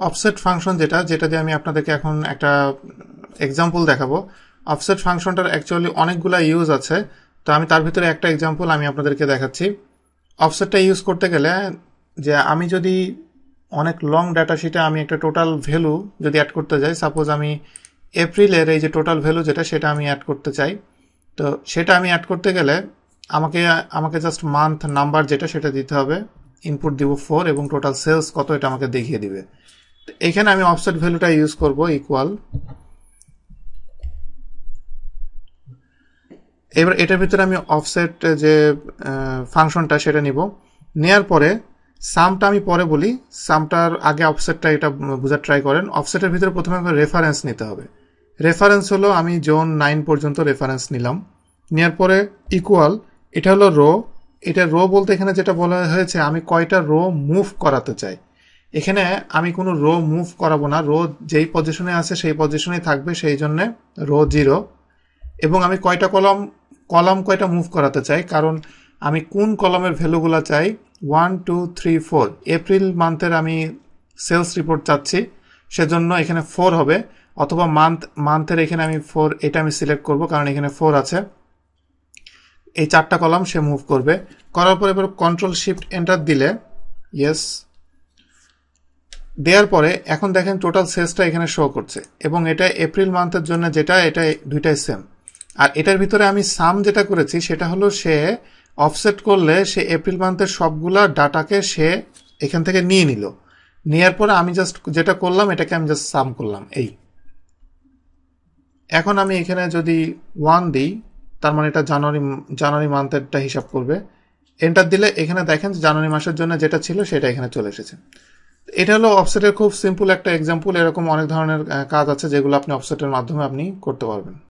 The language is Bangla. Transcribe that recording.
অফসেট ফাংশন যেটা দিয়ে আমি আপনাদেরকে এখন একটা এক্সাম্পল দেখাবো। অফসেট ফাংশনটার অ্যাকচুয়ালি অনেকগুলা ইউজ আছে, তো আমি তার ভিতরে একটা এক্সাম্পল আমি আপনাদেরকে দেখাচ্ছি। অফসেটটা ইউজ করতে গেলে যে আমি যদি অনেক লং ডাটা শিটে আমি একটা টোটাল ভ্যালু যদি অ্যাড করতে যাই, সাপোজ আমি এপ্রিলের এই যে টোটাল ভ্যালু সেটা আমি অ্যাড করতে চাই, তো সেটা আমি অ্যাড করতে গেলে আমাকে জাস্ট মান্থ নাম্বার সেটা দিতে হবে, ইনপুট দিব 4 এবং টোটাল সেলস কত এটা আমাকে দেখিয়ে দিবে। এখানে আমি অফসেট ভ্যালুটা ইউজ করব ইকুয়াল। এবার এটার ভিতরে আমি অফসেট যে ফাংশনটা সেটা নিব, নেয়ার পরে সামটা আমি পরে বলি, সামটার আগে অফসেটটা এটা বোঝার ট্রাই করেন। অফসেটের ভিতরে প্রথমে আমাকে রেফারেন্স নিতে হবে। রেফারেন্স হলো আমি জোন 9 পর্যন্ত রেফারেন্স নিলাম, নেওয়ার পরে ইকুয়াল, এটা হলো রো। এটা রো বলতে এখানে যেটা বলা হয়েছে আমি কয়টা রো মুভ করাতে চাই। এখানে আমি কোনো রো মুভ করাবো না, রো যেই পজিশনে আছে সেই পজিশনেই থাকবে, সেই জন্য রো 0। এবং আমি কয়টা কলাম কয়টা মুভ করাতে চাই, কারণ আমি কোন কলামের ভ্যালুগুলো চাই 1 2 3 4। এপ্রিল মান্থের আমি সেলস রিপোর্ট চাচ্ছি, সেজন্য এখানে 4 হবে, অথবা মান্থের এখানে আমি 4 এটা আমি সিলেক্ট করব কারণ এখানে 4 আছে। এই 4টা কলাম সে মুভ করবে। করার পরে এবার কন্ট্রোল শিফট এন্টার দিলে ইয়েস দেওয়ার পরে এখন দেখেন টোটাল সেলসটা এখানে শো করছে, এবং এটা এপ্রিল মান্থের জন্য এটা দুইটাই সেম। আর এটার ভিতরে আমি সাম যেটা করেছি সেটা হলো সে অফসেট করলে সে এপ্রিল মান্থের সবগুলা ডাটাকে সে এখান থেকে নিয়ে নিল, নেওয়ার পরে আমি জাস্ট যেটা করলাম এটাকে আমি জাস্ট সাম করলাম। এই এখন আমি এখানে যদি 1 দিই, তার মানে এটা জানুয়ারি মান্থেরটা হিসাব করবে। এন্টার দিলে এখানে দেখেন জানুয়ারি মাসের জন্য যেটা ছিল সেটা এখানে চলে এসেছে। এটা হলো অফসেটের খুব সিম্পল একটা এক্সাম্পল। এরকম অনেক ধরনের কাজ আছে যেগুলো আপনি অফসেটের মাধ্যমে আপনি করতে পারবেন।